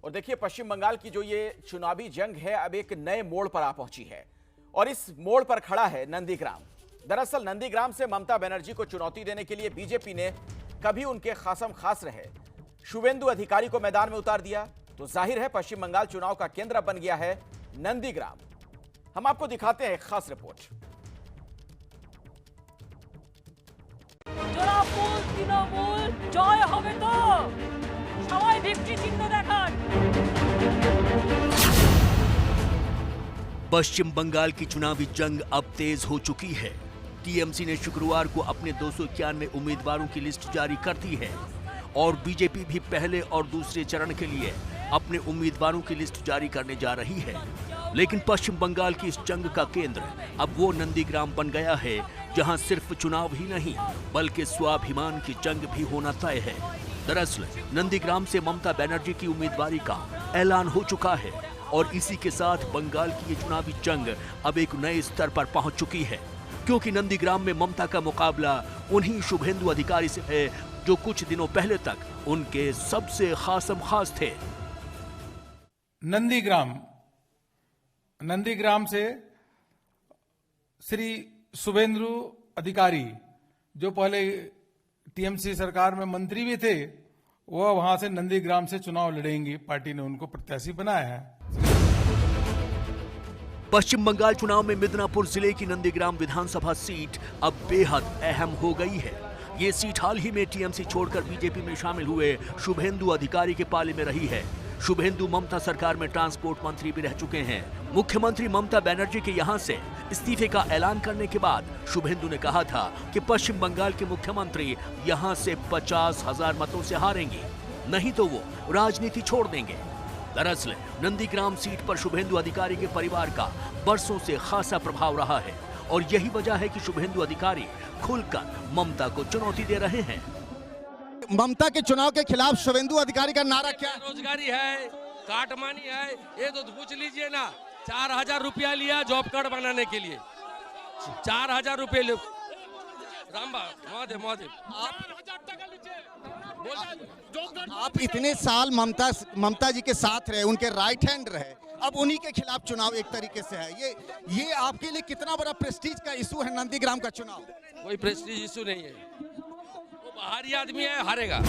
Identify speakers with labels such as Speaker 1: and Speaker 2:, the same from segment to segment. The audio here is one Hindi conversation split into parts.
Speaker 1: और देखिए पश्चिम बंगाल की जो ये चुनावी जंग है अब एक नए मोड़ पर आ पहुंची है और इस मोड़ पर खड़ा है नंदीग्राम। दरअसल नंदीग्राम से ममता बनर्जी को चुनौती देने के लिए बीजेपी ने कभी उनके खासम खास रहे शुभेंदु अधिकारी को मैदान में उतार दिया तो जाहिर है पश्चिम बंगाल चुनाव का केंद्र बन गया है नंदीग्राम। हम आपको दिखाते हैं एक खास रिपोर्ट।
Speaker 2: তৃণমূল জয় হবে তো সবাই ভিক্টরি চিহ্ন দেখান।
Speaker 3: पश्चिम बंगाल की चुनावी जंग अब तेज हो चुकी है। टीएमसी ने शुक्रवार को अपने 291 उम्मीदवारों की लिस्ट जारी कर दी है और बीजेपी भी पहले और दूसरे चरण के लिए अपने उम्मीदवारों की लिस्ट जारी करने जा रही है। लेकिन पश्चिम बंगाल की इस जंग का केंद्र अब वो नंदीग्राम बन गया है जहां सिर्फ चुनाव ही नहीं बल्कि स्वाभिमान की जंग भी होना तय है। दरअसल नंदीग्राम से ममता बनर्जी की उम्मीदवारी का ऐलान हो चुका है और इसी के साथ बंगाल की ये चुनावी जंग अब एक नए स्तर पर पहुंच चुकी है, क्योंकि नंदीग्राम में ममता का मुकाबला उन्हीं शुभेंदु अधिकारी से है जो कुछ दिनों पहले तक उनके सबसे खासम खास थे।
Speaker 4: नंदीग्राम से श्री शुभेंदु अधिकारी जो पहले टीएमसी सरकार में मंत्री भी थे, वह वहां से नंदीग्राम से चुनाव लड़ेंगी। पार्टी ने उनको प्रत्याशी बनाया है।
Speaker 3: पश्चिम बंगाल चुनाव में मिदनापुर जिले की नंदीग्राम विधानसभा सीट अब बेहद अहम हो गई है। ये सीट हाल ही में टीएमसी छोड़कर बीजेपी में शामिल हुए शुभेंदु अधिकारी के पाले में रही है। शुभेंदु ममता सरकार में ट्रांसपोर्ट मंत्री भी रह चुके हैं। मुख्यमंत्री ममता बनर्जी के यहां से इस्तीफे का ऐलान करने के बाद शुभेंदु ने कहा था कि पश्चिम बंगाल के मुख्यमंत्री यहां से 50,000 मतों से हारेंगे, नहीं तो वो राजनीति छोड़ देंगे। दरअसल नंदीग्राम सीट पर शुभेंदु अधिकारी के परिवार का बरसों से खासा प्रभाव रहा है और यही वजह है कि शुभेंदु अधिकारी खुलकर ममता को चुनौती दे रहे हैं।
Speaker 5: ममता के चुनाव के खिलाफ शुभेंदु अधिकारी का नारा क्या है?
Speaker 6: रोजगारी है, काटमानी है, ये तो पूछ लीजिए ना। 4,000 रुपया लिया जॉब कार्ड बनाने के लिए, 4,000 रुपये
Speaker 5: आप इतने साल ममता जी के साथ रहे, उनके राइट हैंड रहे, अब उन्हीं के खिलाफ चुनाव एक तरीके से है। ये आपके लिए कितना बड़ा प्रेस्टीज का इशू है नंदीग्राम का चुनाव?
Speaker 6: कोई प्रेस्टीज इशू नहीं है, वो बाहरी आदमी है, हारेगा।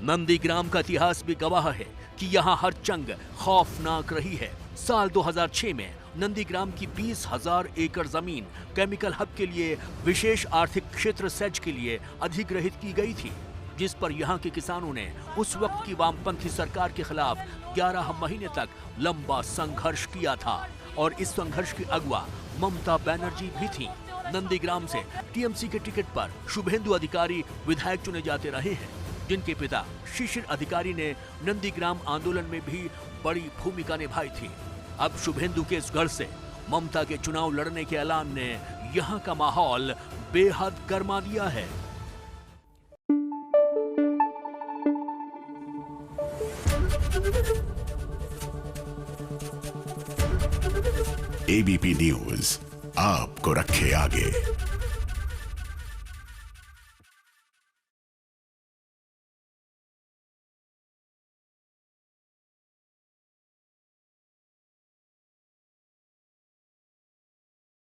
Speaker 3: नंदीग्राम का इतिहास भी गवाह है कि यहाँ हर जंग खौफनाक रही है। साल 2006 में नंदीग्राम की 20,000 एकड़ जमीन केमिकल हब के लिए विशेष आर्थिक क्षेत्र सेज के लिए अधिग्रहित की गई थी, जिस पर यहाँ के किसानों ने उस वक्त की वामपंथी सरकार के खिलाफ 11 महीने तक लंबा संघर्ष किया था और इस संघर्ष की अगुवा ममता बनर्जी भी थी। नंदीग्राम से टीएमसी के टिकट पर शुभेंदु अधिकारी विधायक चुने जाते रहे हैं, जिनके पिता शिशिर अधिकारी ने नंदीग्राम आंदोलन में भी बड़ी भूमिका निभाई थी। अब शुभेंदु के इस गढ़ से ममता के चुनाव लड़ने के ऐलान ने यहाँ का माहौल बेहद गर्मा दिया है।
Speaker 7: एबीपी न्यूज आपको रखे आगे।